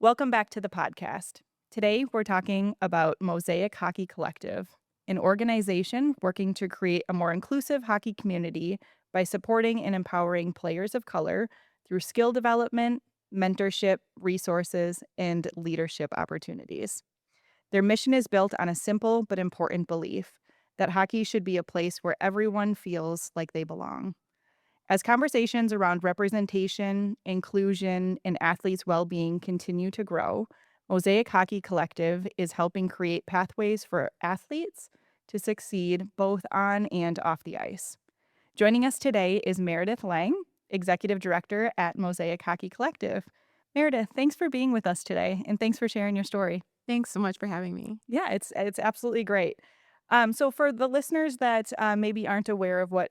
Welcome back to the podcast. Today, we're talking about Mosaic Hockey Collective, an organization working to create a more inclusive hockey community by supporting and empowering players of color through skill development, mentorship, resources, and leadership opportunities. Their mission is built on a simple but important belief that hockey should be a place where everyone feels like they belong. As conversations around representation, inclusion, and athletes' well being continue to grow, Mosaic Hockey Collective is helping create pathways for athletes to succeed both on and off the ice. Joining us today is Meredith Lang, Executive Director at Mosaic Hockey Collective. Meredith, thanks for being with us today, and thanks for sharing your story. Thanks so much for having me. Yeah, it's absolutely great. So for the listeners that maybe aren't aware of what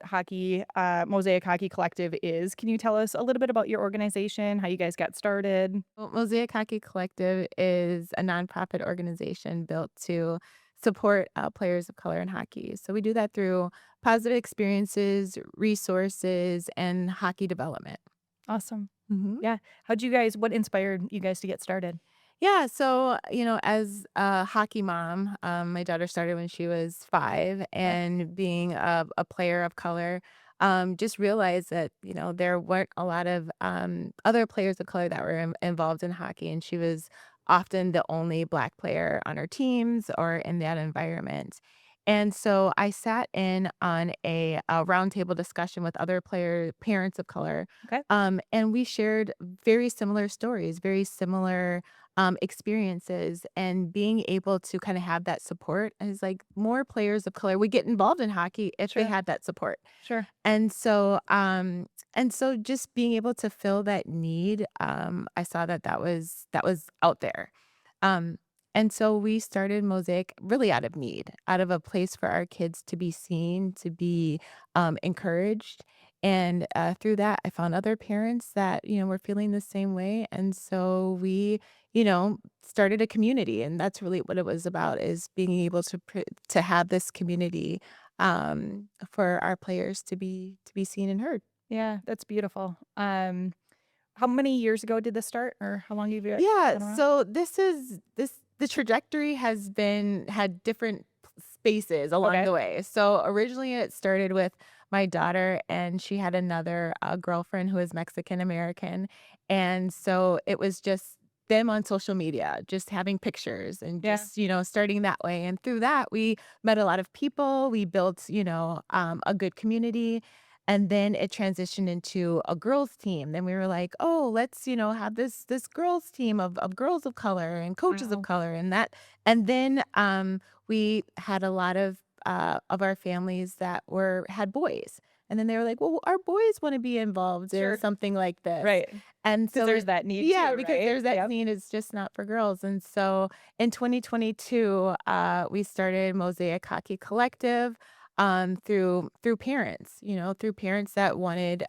Mosaic Hockey Collective is, can you tell us a little bit about your organization, how you guys got started? Well, Mosaic Hockey Collective is a nonprofit organization built to support players of color in hockey. So we do that through positive experiences, resources, and hockey development. Awesome. hmm Yeah. What inspired you guys to get started? Yeah, so as a hockey mom, my daughter started when she was 5, Okay. and being a player of color, just realized that there weren't a lot of other players of color that were involved in hockey, and she was often the only Black player on her teams or in that environment. And so I sat in on a roundtable discussion with other parents of color, Okay. and we shared very similar stories, very similar experiences, and being able to kind of have that support is like more players of color would get involved in hockey if they Sure. had that support. Sure. And so just being able to fill that need, I saw that was out there. Um, and so we started Mosaic really out of need, out of a place for our kids to be seen, to be encouraged. And through that, I found other parents that, were feeling the same way. And so we, started a community. And that's really what it was about, is being able to have this community for our players to be seen and heard. Yeah, that's beautiful. How many years ago did this start, or how long have you Yeah, been around? so the trajectory has had different spaces along Okay. the way. So originally it started with my daughter, and she had another girlfriend who is Mexican American. And so it was just them on social media, just having pictures and Yeah. just, starting that way. And through that, we met a lot of people. We built, a good community. And then it transitioned into a girls' team. Then we were like, "Oh, let's, have this girls' team of girls of color and coaches of Wow. color," and that. And then we had a lot of our families that had boys. And then they were like, "Well, our boys want to be involved in Sure. something like this." Right. And Because so there's that need yeah, too, because right? there's that Yep. scene, it's just not for girls. And so in 2022, we started Mosaic Hockey Collective, through parents, through parents that wanted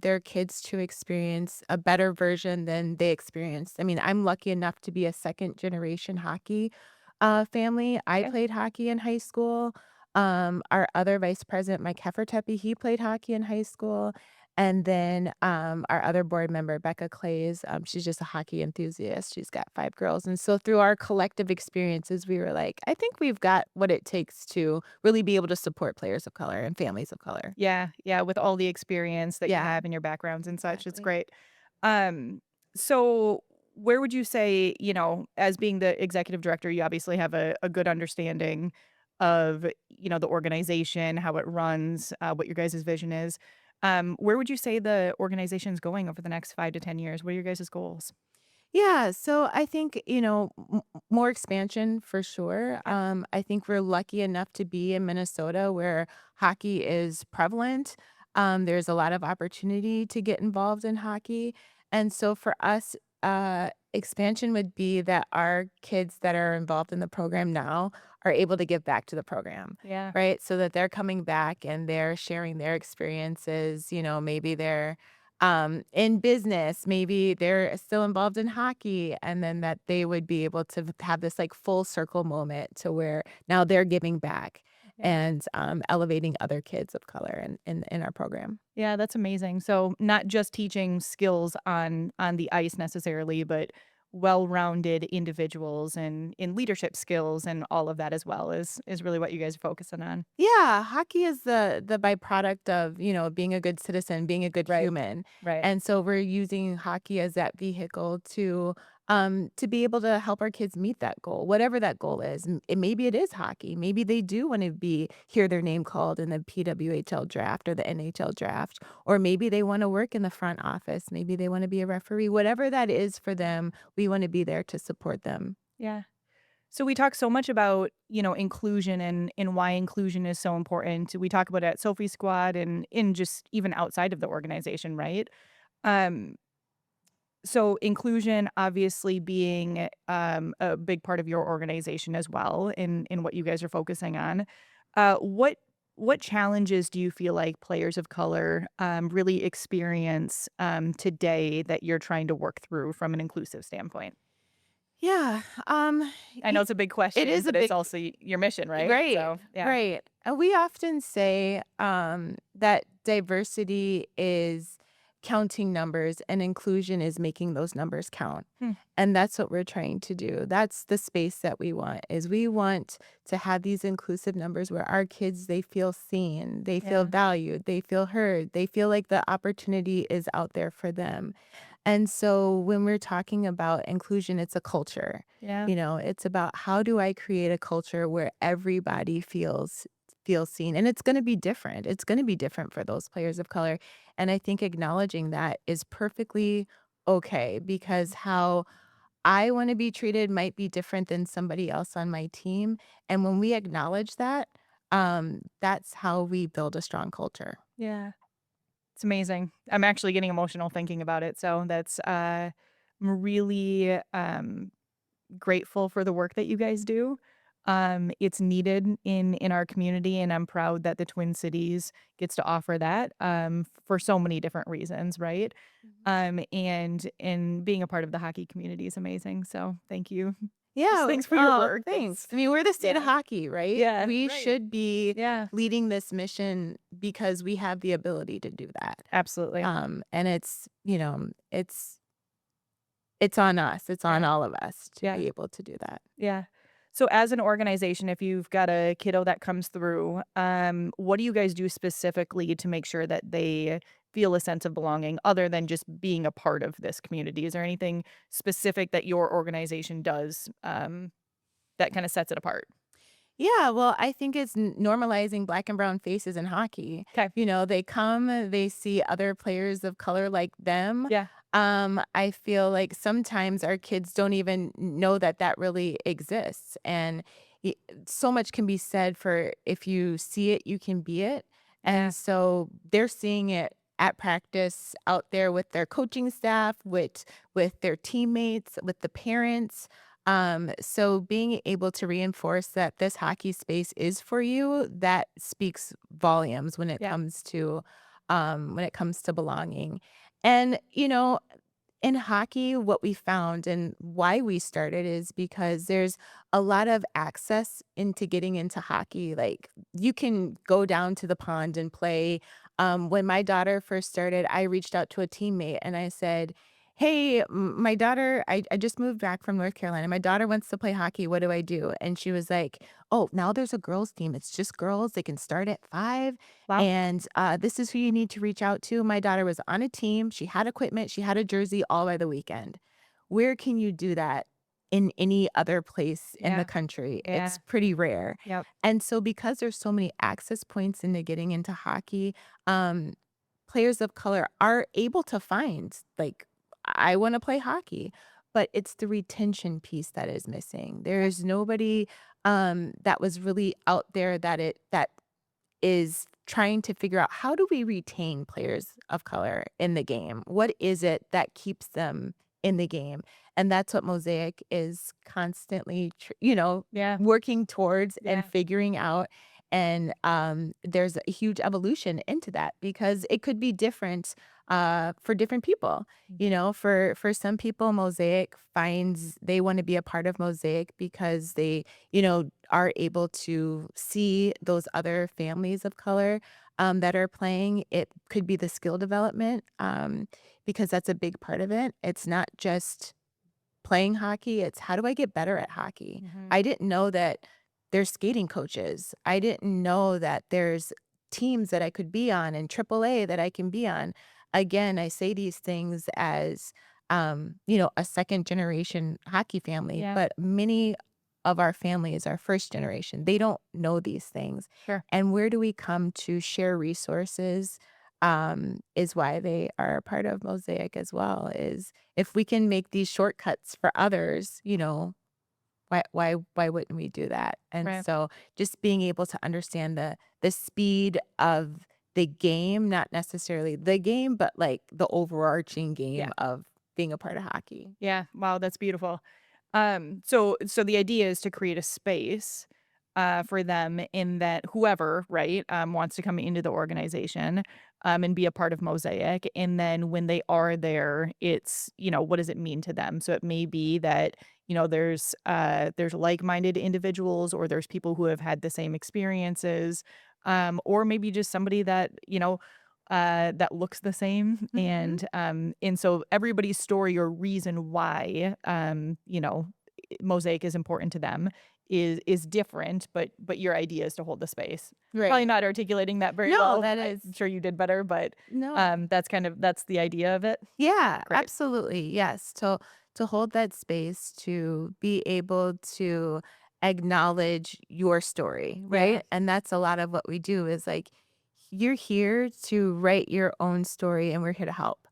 their kids to experience a better version than they experienced. I mean, I'm lucky enough to be a second generation hockey family. I Okay. played hockey in high school. Our other vice president, Mike Heffertepe, he played hockey in high school. And then our other board member, Becca Clays, she's just a hockey enthusiast. She's got 5 girls. And so through our collective experiences, we were like, I think we've got what it takes to really be able to support players of color and families of color. Yeah, yeah, with all the experience that you Yeah, have in your backgrounds and such, it's exactly. great. Um, so where would you say, as being the executive director, you obviously have a good understanding of, the organization, how it runs, what your guys' vision is. Where would you say the organization's going over the next 5 to 10 years? What are your guys' goals? Yeah, so I think, more expansion for sure. Okay. I think we're lucky enough to be in Minnesota where hockey is prevalent. There's a lot of opportunity to get involved in hockey. And so for us, expansion would be that our kids that are involved in the program now are able to give back to the program, Yeah. right? So that they're coming back and they're sharing their experiences. Maybe they're in business, maybe they're still involved in hockey, and then that they would be able to have this like full circle moment to where now they're giving back Yeah. and elevating other kids of color in our program. Yeah, that's amazing. So not just teaching skills on the ice necessarily, but well-rounded individuals and in leadership skills and all of that as well is really what you guys are focusing on. Yeah, hockey is the byproduct of, being a good citizen, being a good Right. human. Right. And so we're using hockey as that vehicle to be able to help our kids meet that goal, whatever that goal is. Maybe it is hockey. Maybe they do want to hear their name called in the PWHL draft or the NHL draft, or maybe they want to work in the front office. Maybe they want to be a referee. Whatever that is for them, we want to be there to support them. Yeah. So we talk so much about, inclusion and why inclusion is so important. We talk about it at Sophie Squad and in just even outside of the organization, right? Um, so inclusion obviously being a big part of your organization as well in what you guys are focusing on. What challenges do you feel like players of color really experience today that you're trying to work through from an inclusive standpoint? Yeah, I know it's a big it question, is a but it's big. also your mission, right? Right, So, yeah. right. And we often say that diversity is counting numbers and inclusion is making those numbers count. Hmm. And that's what we're trying to do. That's the space that we want is we want to have these inclusive numbers where our kids they feel seen, they feel Yeah. valued, they feel heard, they feel like the opportunity is out there for them. And so when we're talking about inclusion, it's a culture. Yeah. It's about how do I create a culture where everybody feels seen, and it's going to be different. It's going to be different for those players of color, and I think acknowledging that is perfectly okay because how I want to be treated might be different than somebody else on my team, and when we acknowledge that, that's how we build a strong culture. Yeah. It's amazing. I'm actually getting emotional thinking about it. So that's I'm really grateful for the work that you guys do. It's needed in our community, and I'm proud that the Twin Cities gets to offer that for so many different reasons, right? And being a part of the hockey community is amazing. So thank you. Just Yeah, thanks for your oh, work. thanks. That's I mean, we're the state of yeah. hockey, right? Yeah. We Right. should be Yeah. leading this mission because we have the ability to do that. Absolutely. And it's on us. It's on Yeah. all of us to Yeah. be able to do that. Yeah. So as an organization, if you've got a kiddo that comes through, what do you guys do specifically to make sure that they feel a sense of belonging other than just being a part of this community? Is there anything specific that your organization does that kind of sets it apart? Yeah, well, I think it's normalizing black and brown faces in hockey. Okay. They come, they see other players of color like them. Yeah. I feel like sometimes our kids don't even know that that really exists. And y- so much can be said for if you see it, you can be it. Yeah. And so they're seeing it at practice out there with their coaching staff, with their teammates, with the parents. So being able to reinforce that this hockey space is for you, that speaks volumes Yeah. when it comes to belonging. And, in hockey, what we found and why we started is because there's a lot of access into getting into hockey. Like you can go down to the pond and play. When my daughter first started, I reached out to a teammate and I said, "Hey, my daughter, I just moved back from North Carolina. My daughter wants to play hockey. What do I do?" And she was like, "Oh, now there's a girls' team. It's just girls. They can start at 5. Wow. And this is who you need to reach out to." My daughter was on a team. She had equipment. She had a jersey all by the weekend. Where can you do that in any other place in the Yeah. country? It's Yeah. pretty rare. Yep. And so, because there's so many access points into getting into hockey, um, players of color are able to find, like, I want to play hockey, but it's the retention piece that is missing. There Yeah. is nobody that was really out there that is trying to figure out how do we retain players of color in the game? What is it that keeps them in the game? And that's what Mosaic is constantly, Yeah. working towards and Yeah. figuring out. And there's a huge evolution into that because it could be different for different people. For some people, Mosaic finds they want to be a part of Mosaic because they are able to see those other families of color that are playing. It could be the skill development because that's a big part of it. It's not just playing hockey, it's how do I get better at hockey? Mhm. I didn't know that there's skating coaches. I didn't know that there's teams that I could be on and AAA that I can be on. Again, I say these things as a second generation hockey family, Yeah, but many of our families are first generation. They don't know these things. sure. And where do we come to share resources? Is why they are a part of Mosaic as well. Is if we can make these shortcuts for others, why wouldn't we do that? And Right. so just being able to understand the speed of the game, not necessarily the game, but like the overarching Yeah. game of being a part of hockey. Yeah. Wow, that's beautiful. So the idea is to create a space for them in that whoever, right, wants to come into the organization and be a part of Mosaic. And then when they are there, it's, what does it mean to them? So it may be that, there's like-minded individuals or there's people who have had the same experiences, or maybe just somebody that, that looks the same, Mhm. and so everybody's story or reason why, Mosaic is important to them is different, but your idea is to hold the space. Probably Right. not articulating that very No, well. that is I'm sure you did better, but, no. that's the idea of it. Yeah, Great. absolutely. Yes. To hold that space, to be able to acknowledge your story, Yeah, right? And that's a lot of what we do is like you're here to write your own story and we're here to help.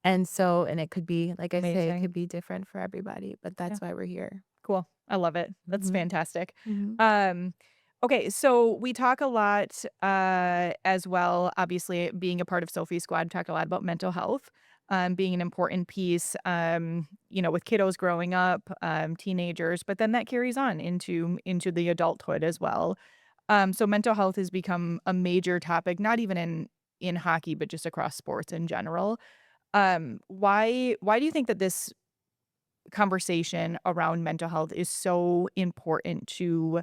And so and it could be like I say it amazing. could be different for everybody, but Yeah. that's why we're here. Cool. I love it. That's Mhm. fantastic. Mhm. Um, okay, so we talk a lot as well, obviously being a part of Sophie's squad, talk a lot about mental health, being an important piece, with kiddos growing up, teenagers, but then that carries on into the adulthood as well. So mental health has become a major topic, not even in hockey, but just across sports in general. Why do you think that this conversation around mental health is so important to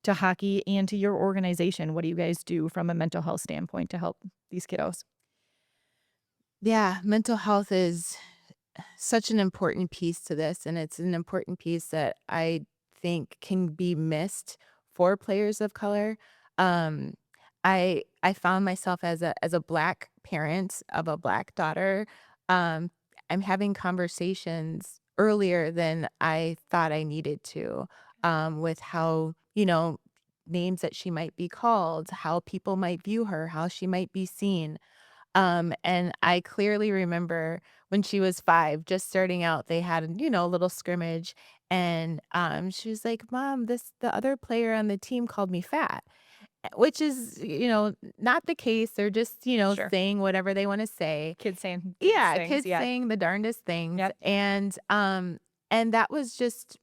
hockey and to your organization? What do you guys do from a mental health standpoint to help these kiddos? Yeah, mental health is such an important piece to this, and it's an important piece that I think can be missed for players of color. Um, I found myself as a black parent of a black daughter. Um, I'm having conversations earlier than I thought I needed to, with how names that she might be called, how people might view her, how she might be seen. And I clearly remember when she was 5, just starting out, they had, a little scrimmage, and, she was like, "Mom, the other player on the team called me fat," which is, not the case. They're just, Sure. saying whatever they wanna say. Kids saying kids Yeah, things, kids yeah. saying the darndest things, Yep, and that was just,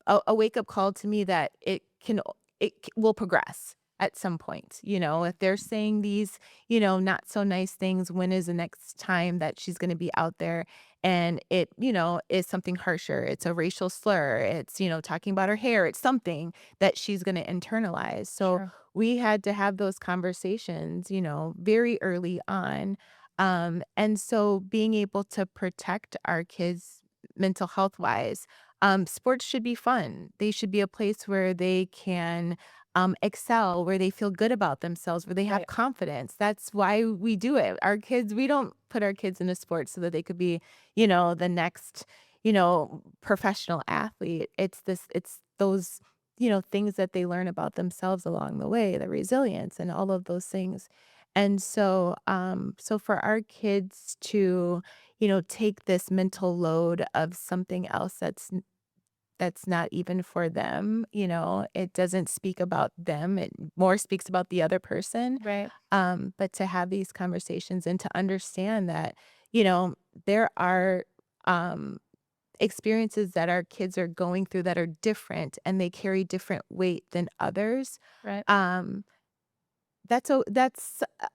a wake-up call to me that will progress at some point, if they're saying these, not so nice things, when is the next time that she's gonna be out there and it, is something harsher, it's a racial slur, it's, talking about her hair, it's something that she's gonna internalize. So, sure. we had to have those conversations, very early on, and so being able to protect our kids mental health wise, sports should be fun. They should be a place where they can excel, where they feel good about themselves, where they have Right. confidence. That's why we do it. We don't put our kids into sports so that they could be, the next, professional athlete. It's those, things that they learn about themselves along the way, the resilience and all of those things. And so, so for our kids to, take this mental load of something else that's not even for them, it doesn't speak about them. It more speaks about the other person. Right. But to have these conversations and to understand that, there are um, experiences that our kids are going through that are different and they carry different weight than others. Right. Um, that's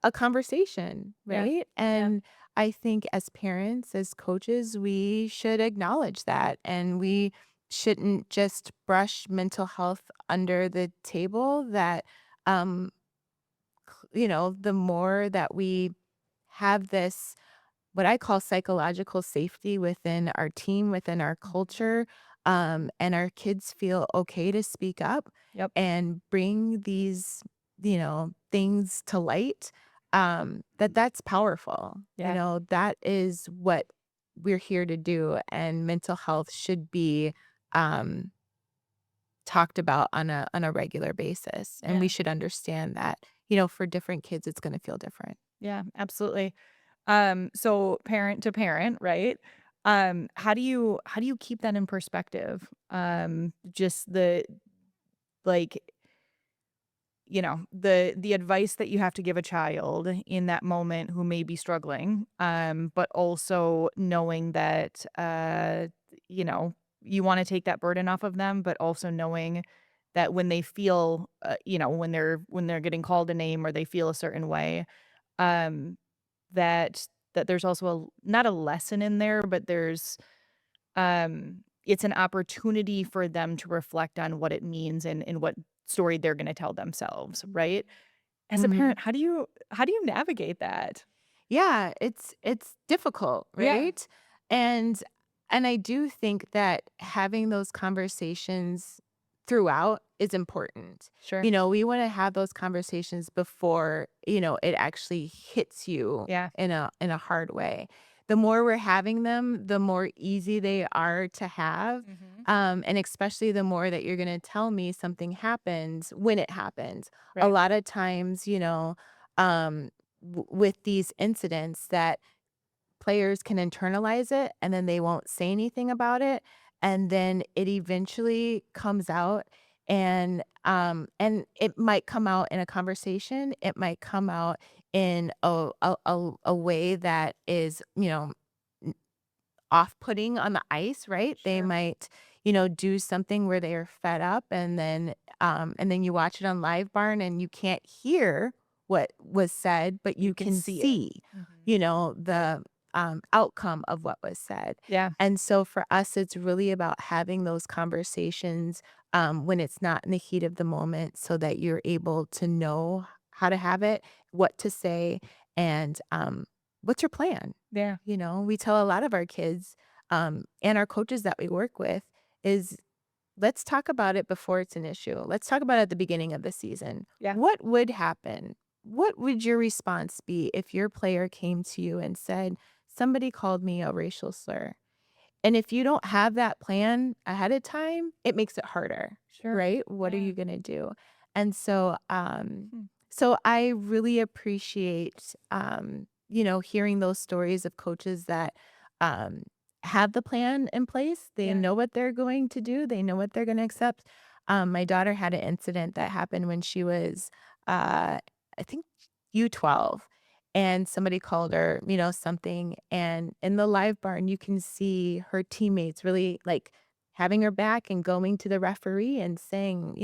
a conversation, Yeah. right? Yeah. And I think as parents, as coaches, we should acknowledge that, and we shouldn't just brush mental health under the table. That, the more that we have this what I call psychological safety within our team, within our Mhm. culture, and our kids feel okay to speak up Yep. and bring these, things to light, that's powerful. Yeah. That is what we're here to do, and mental health should be um, talked about on a regular basis, and we Yeah. should understand that, for different kids, it's going to feel different. Yeah, absolutely. So parent to parent, right? How do you keep that in perspective? Just the like, the advice that you have to give a child in that moment who may be struggling, but also knowing that you know, you want to take that burden off of them, but also knowing that when they feel when they're getting called a name or they feel a certain way, um that there's also not a lesson in there, but it's an opportunity for them to reflect on what it means and what story they're gonna tell themselves, right? As a Mhm. parent, how do you navigate that? Yeah, it's difficult, Yeah, right? And I do think that having those conversations throughout is important. sure. We want to have those conversations before, it actually hits you Yeah. in a hard way. The more we're having them, the more easy they are to have. Mhm. And especially the more that you're going to tell me something happens when it happens. A Right. lot of times, um, with these incidents that players can internalize it and then they won't say anything about it, and then it eventually comes out, and it might come out in a conversation, it might come out in a way that is, off-putting on the ice, right? They Sure. might, do something where they are fed up, and then you watch it on Live Barn and you can't hear what was said, but You you can can see it. see, Mhm. Right. the, outcome of what was said. Yeah. And so for us, it's really about having those conversations, when it's not in the heat of the moment so that you're able to know how to have it, what to say, and, what's your plan? Yeah. We tell a lot of our kids, and our coaches that we work with is, let's talk about it before it's an issue. Let's talk about it at the beginning of the season. Yeah. What would happen? What would your response be if your player came to you and said, somebody called me a racial slur? And if you don't have that plan ahead of time, it makes it harder, Sure. right? What are Yeah. you gonna do? And so, Hmm. I really appreciate, hearing those stories of coaches that, um, have the plan in place. They Yeah. know what they're going to do. They know what they're gonna accept. My daughter had an incident that happened when she was, I think U12, and somebody called her, something, and in the Live Barn, you can see her teammates really, like, having her back and going to the referee and saying,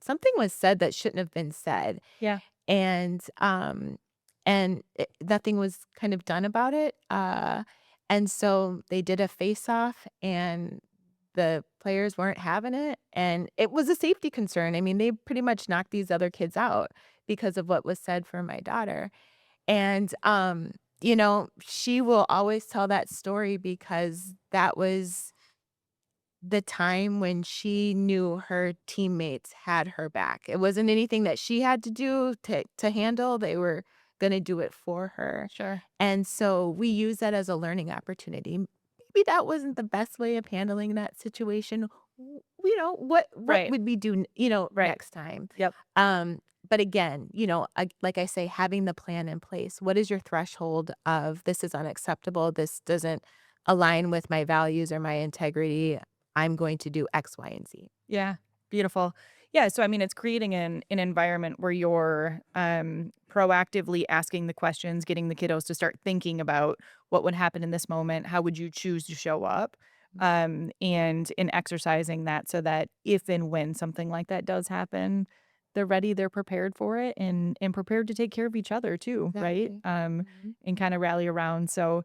something was said that shouldn't have been said, Yeah. and, nothing was kind of done about it, and so they did a face-off, and the players weren't having it, and it was a safety concern. I mean, they pretty much knocked these other kids out because of what was said for my daughter. And, she will always tell that story because that was the time when she knew her teammates had her back. It wasn't anything that she had to do to handle, they were gonna do it for her. Sure. And so we use that as a learning opportunity. Maybe that wasn't the best way of handling that situation. What Right. would we do, Right. next time? Yep. But again, like I say, having the plan in place. What is your threshold of, this is unacceptable, this doesn't align with my values or my integrity, I'm going to do X, Y, and Z. Yeah, beautiful. Yeah, so I mean, it's creating an environment where you're proactively asking the questions, getting the kiddos to start thinking about what would happen in this moment, how would you choose to show up, and in exercising that so that if and when something like that does happen, they're ready, they're prepared for it, and prepared to take care of each other too, right? Exactly. Mhm. And kind of rally around. So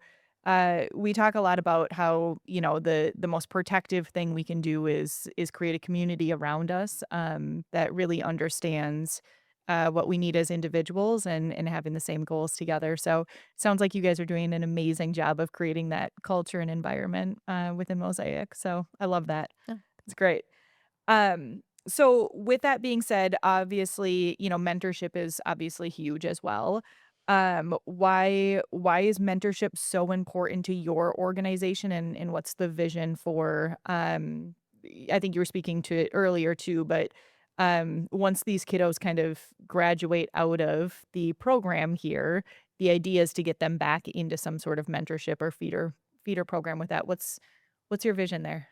we talk a lot about how, the most protective thing we can do is create a community around us, that really understands, what we need as individuals and having the same goals together. So sounds like you guys are doing an amazing job of creating that culture and environment within Mosaic. So I love that. Yeah. It's great. So with that being said, obviously, mentorship is obviously huge as well. Why is mentorship so important to your organization and what's the vision for I think you were speaking to it earlier too, but once these kiddos kind of graduate out of the program here, the idea is to get them back into some sort of mentorship or feeder program with that. What's your vision there?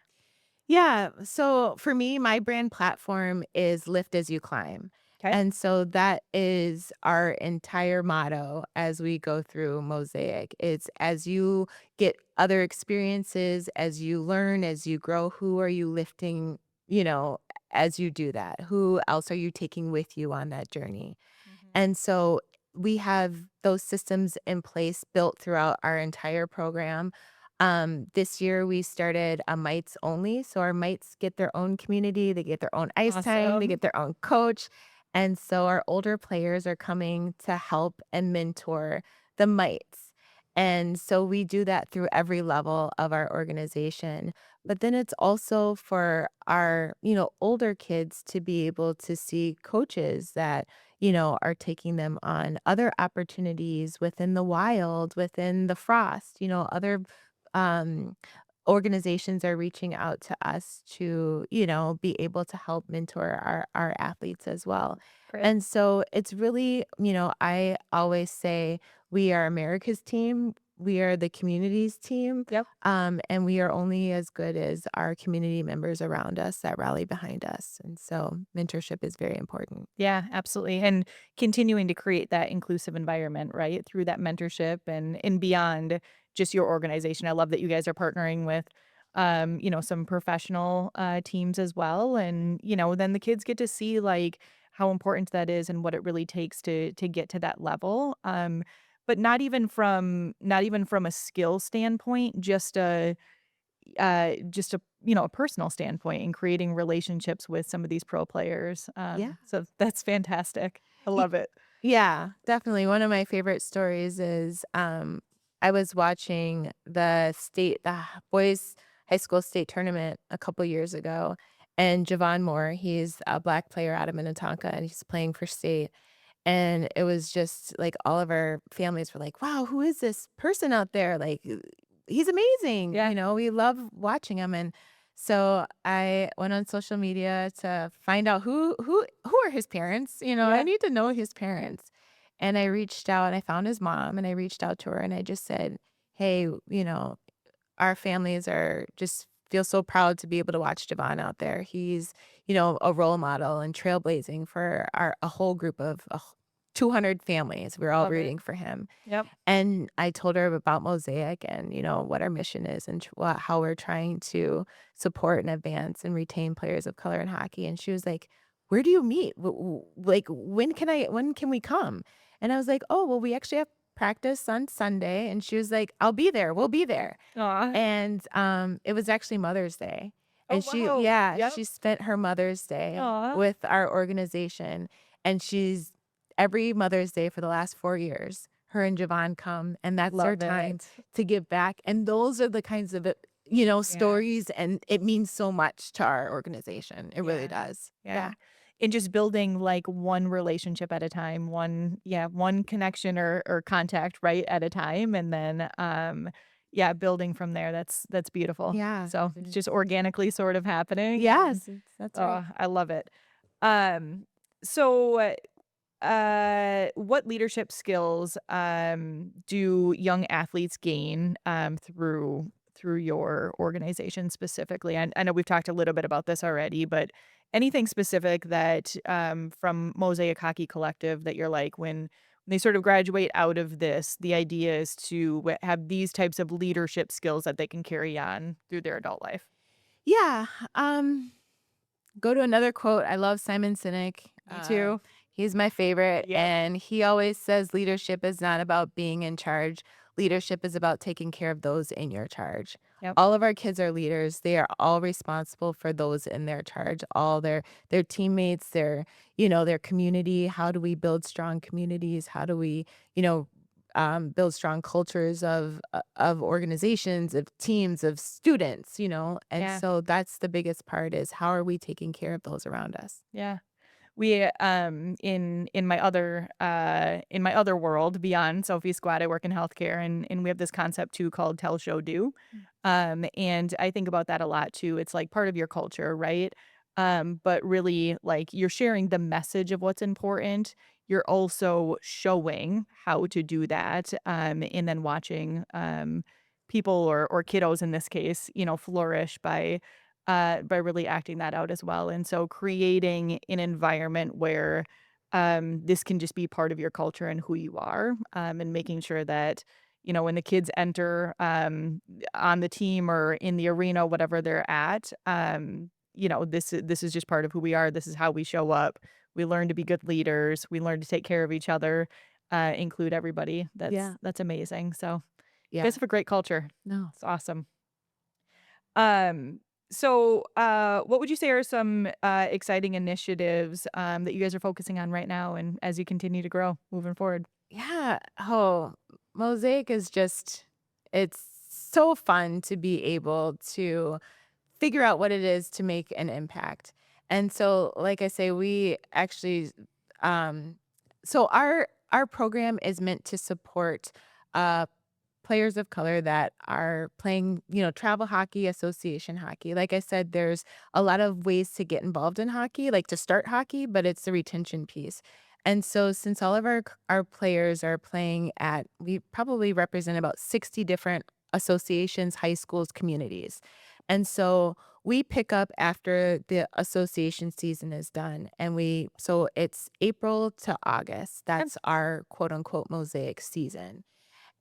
Yeah. So for me, my brand platform is lift as you climb. Okay. And so that is our entire motto as we go through Mosaic. It's as you get other experiences, as you learn, as you grow, who are you lifting, you know, as you do that? Who else are you taking with you on that journey? Mhm. And so we have those systems in place built throughout our entire program. This year we started a mites only. So our mites get their own community, they get their own ice time, they Awesome. get their own coach. And so our older players are coming to help and mentor the mites. And so we do that through every level of our organization. But then it's also for our, older kids to be able to see coaches that are taking them on other opportunities within the wild, within the frost, other um, organizations are reaching out to us to, be able to help mentor our athletes as well. Great. And so it's really, I always say we are America's team. We are the community's team. Yep. And we are only as good as our community members around us that rally behind us. And so mentorship is very important. Yeah, absolutely. And continuing to create that inclusive environment, right? Through that mentorship and beyond just your organization. I love that you guys are partnering with some professional teams as well. And, then the kids get to see like how important that is and what it really takes to get to that level. But not even from a skill standpoint, just a personal standpoint in creating relationships with some of these pro players, Yeah. so that's fantastic. I love it. Yeah, definitely. One of my favorite stories is I was watching the boys high school state tournament a couple years ago, and Javon Moore, he's a black player out of Minnetonka, and he's playing for state. And it was just like all of our families were like, "Wow, who is this person out there? Like, he's amazing." Yeah, We love watching him. And so I went on social media to find out who are his parents. I yeah. need to know his parents. And I reached out and I found his mom and I reached out to her and I just said, "Hey, our families are just feel so proud to be able to watch Javon out there. He's, a role model and trailblazing for a whole group of 200 families. We're all Love it. rooting for him." Yep. And I told her about Mosaic and, what our mission is and how we're trying to support and advance and retain players of color in hockey. And she was like, "Where do you meet? Like, when can we come?" And I was like, "Oh, well, we actually have practice on Sunday." And she was like, "I'll be there. We'll be there." Aw. And, it was actually Mother's Day, Oh, and wow. Yep. she spent her Mother's Day Aw. with our organization, and she's every Mother's Day for the last 4 years, her and Javon come, and that's their Love time it. to give back, and those are the kinds of, Yeah. stories, and it means so much to our organization. It really Yeah. does. Yeah. Yeah. And just building, like, one relationship at a time, one connection or contact, right, at a time, and then, yeah, building from there, that's beautiful. Yeah. So, it's just organically sort of happening, and Yes, that's right. oh, I love it. Um, so, what leadership skills, do young athletes gain, through your organization specifically? I know we've talked a little bit about this already, but anything specific that, from Mosaic Hockey Collective that you're like, when they sort of graduate out of this, the idea is to have these types of leadership skills that they can carry on through their adult life. Yeah, go to another quote. I love Simon Sinek. Me too. He's my favorite, Yep. and he always says leadership is not about being in charge. Leadership is about taking care of those in your charge. Yep. All of our kids are leaders. They are all responsible for those in their charge, all their teammates, their community. How do we build strong communities? How do we, you know, build strong cultures of organizations, of teams, of students, And Yeah. so that's the biggest part is how are we taking care of those around us? Yeah. We, in my other world beyond Sophie's squad, I work in healthcare, and we have this concept too called tell, show, do. And I think about that a lot too. It's like part of your culture, right? But really, like, you're sharing the message of what's important. You're also showing how to do that, and then watching people or kiddos in this case, flourish by really acting that out as well. And so creating an environment where this can just be part of your culture and who you are, and making sure that, when the kids enter on the team or in the arena, whatever they're at, this is just part of who we are. This is how we show up. We learn to be good leaders. We learn to take care of each other, include everybody. Yeah. That's amazing. So you guys Yeah. have a great culture. No. It's awesome. Um, so, what would you say are some exciting initiatives that you guys are focusing on right now and as you continue to grow moving forward? Yeah. Oh, Mosaic is it's so fun to be able to figure out what it is to make an impact. And so, like I say, we actually, um, so our program is meant to support uh, players of color that are playing, travel hockey, association hockey. Like I said, there's a lot of ways to get involved in hockey, like to start hockey, but it's the retention piece. And so since all of our players are playing at we probably represent about 60 different associations, high schools, communities. And so we pick up after the association season is done and so it's April to August. Yep. That's our quote unquote mosaic season.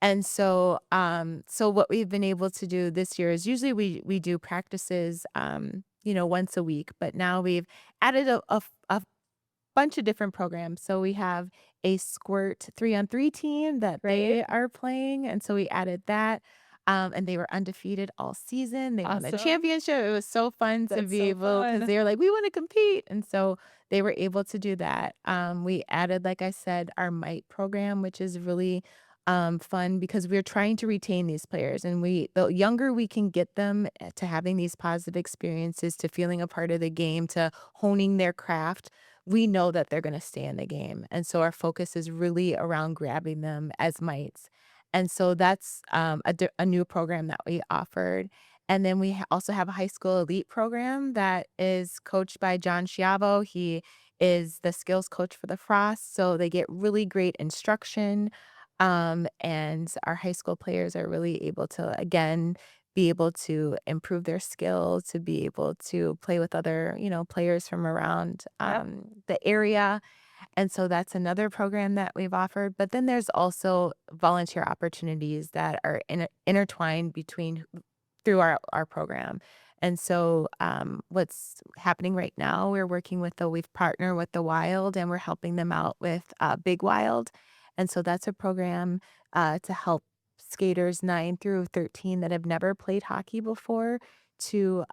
And so what we've been able to do this year is usually we do practices, once a week, but now we've added a bunch of different programs. So we have a squirt 3-on-3 team that Right? they are playing, and so we added that. And they were undefeated all season. They won a Awesome. championship. It was so fun to That's be so able because fun. they were like, we want to compete. And so they were able to do that. We added, like I said, our might program, which is really fun because we're trying to retain these players. And the younger we can get them to having these positive experiences, to feeling a part of the game, to honing their craft, we know that they're gonna stay in the game, and so our focus is really around grabbing them as mites, and so that's, a new program that we offered, and then we also have a high school elite program that is coached by John Schiavo. He is the skills coach for the Frost, so they get really great instruction, and our high school players are really able to, again, be able to improve their skill, to be able to play with other, players from around, Yep. the area, and so that's another program that we've offered, but then there's also volunteer opportunities that are intertwined through our program, and so, what's happening right now, we've partnered with the Wild, and we're helping them out with, Big Wild, and so that's a program, to help skaters 9 through 13 that have never played hockey before to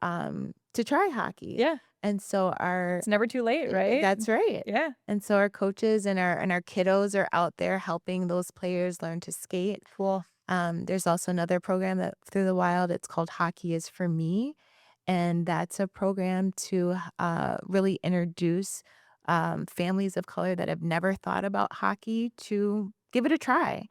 try hockey. Yeah. And so It's never too late, right? that's right. Yeah. And so our coaches and our kiddos are out there helping those players learn to skate. Cool. There's also another program that through the wild, it's called Hockey is for Me. And that's a program to really introduce families of color that have never thought about hockey to give it a try.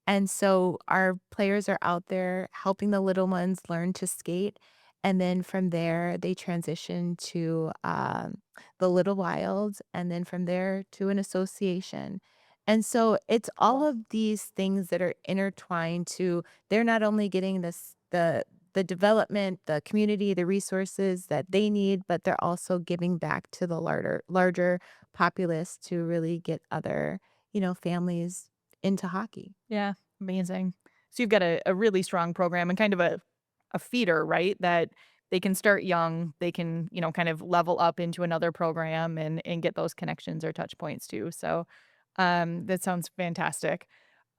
And so our players are out there helping the little ones learn to skate. And then from there, they transition to the Little Wilds, and then from there to an association. And so it's all Cool. of these things that are intertwined to they're not only getting the development, the community, the resources that they need, but they're also giving back to the larger populace to really get other, families into hockey. Yeah. Amazing. So you've got a really strong program and kind of a feeder, right? That they can start young, they can, kind of level up into another program and get those connections or touch points too. So that sounds fantastic.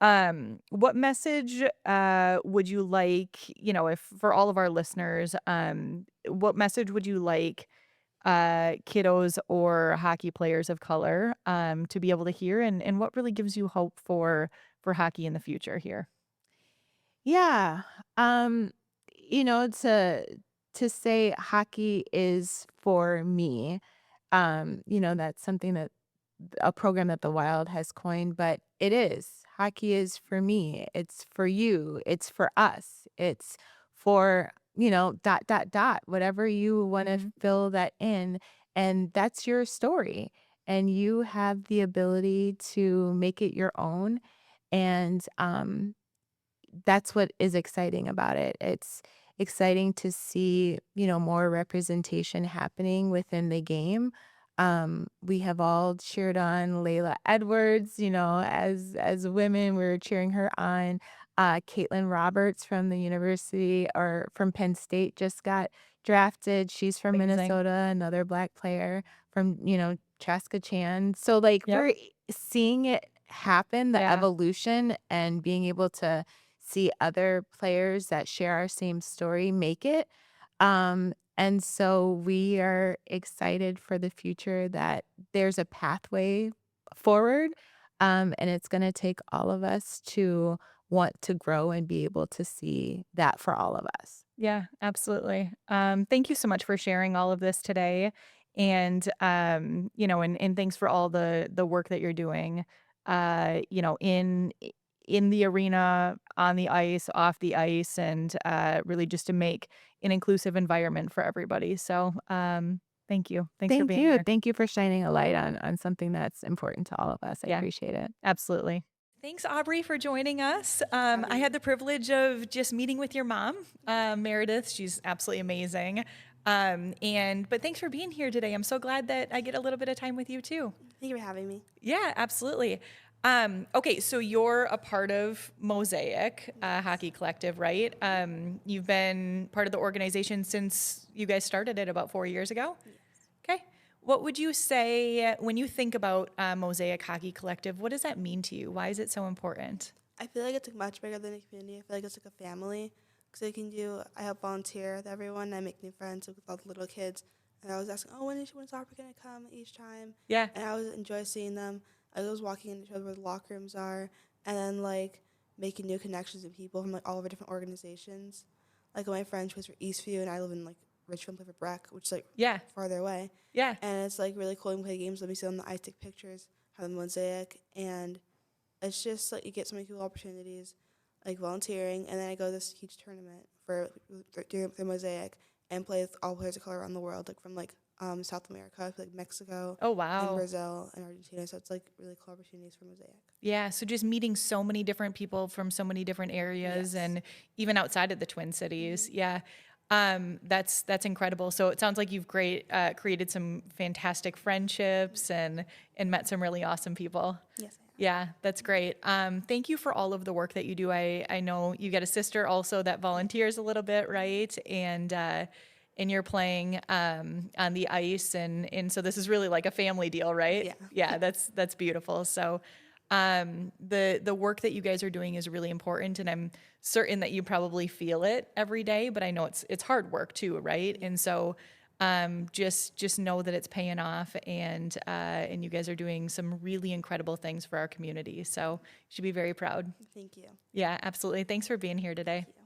What message would you like, if for all of our listeners, what message would you like kiddos or hockey players of color to be able to hear, and what really gives you hope for hockey in the future here? Yeah. Um, to say hockey is for me, that's something that a program that the Wild has coined, but it is. Hockey is for me. It's for you. It's for us. It's for, dot, dot, dot, whatever you want to Mhm. fill that in. And that's your story. And you have the ability to make it your own. And that's what is exciting about it. It's exciting to see, more representation happening within the game. We have all cheered on Layla Edwards, as women, we were cheering her on. Caitlin Roberts from the university or from Penn State just got drafted. She's from Amazing. Minnesota, another black player from, Chaska Chan. So like Yep. we're seeing it happen, the Yeah. evolution and being able to see other players that share our same story make it. And so we are excited for the future that there's a pathway forward. And it's going to take all of us to want to grow and be able to see that for all of us. Yeah, absolutely. Thank you so much for sharing all of this today. And and thanks for all the work that you're doing in the arena, on the ice, off the ice, and really just to make an inclusive environment for everybody. So thank you. Thanks for Thank being you. here. Thank you for shining a light on something that's important to all of us. I Yeah, appreciate it. absolutely. Thanks, Aubrey, for joining us. I Having had me. the privilege of just meeting with your mom, Meredith. She's absolutely amazing. But thanks for being here today. I'm so glad that I get a little bit of time with you too. Thank you for having me. Yeah, absolutely. Okay, so you're a part of Mosaic Yes. Hockey Collective, right? You've been part of the organization since you guys started it about 4 years ago. Yes. Okay. What would you say when you think about Mosaic Hockey Collective? What does that mean to you? Why is it so important? I feel like it's like much bigger than a community. I feel like it's like a family because I help volunteer with everyone. I make new friends with all the little kids. And I was asking, oh, when's Opera going to come each time? Yeah. And I always enjoy seeing them. I was walking into where the locker rooms are and then like making new connections with people from like all over different organizations. Like my friend, she was for Eastview and I live in like Richmond, play for Breck, which is like Yeah. farther away. Yeah. And it's like really cool to play games. Let me see on the ice, take pictures, have the mosaic, and it's just like you get so many cool opportunities, like volunteering, and then I go to this huge tournament for doing the mosaic and play with all players of color around the world, like from like South America, like Mexico, Oh, and wow. Brazil and Argentina. So it's like really cool opportunities for mosaic. Yeah. So just meeting so many different people from so many different areas Yes. and even outside of the Twin Cities. Hmm. Yeah. That's incredible. So it sounds like you've created some fantastic friendships and met some really awesome people. Yes, I Yeah, that's great. Thank you for all of the work that you do. I know you get a sister also that have. volunteers a little bit, right? And you're playing on the ice, and so this is really like a family deal, right? Yeah. Yeah, that's beautiful. So the work that you guys are doing is really important, and I'm certain that you probably feel it every day. But I know it's hard work too, right? Yeah. And so just know that it's paying off, and you guys are doing some really incredible things for our community. So you should be very proud. Thank you. Yeah, absolutely. Thanks for being here today. Thank you.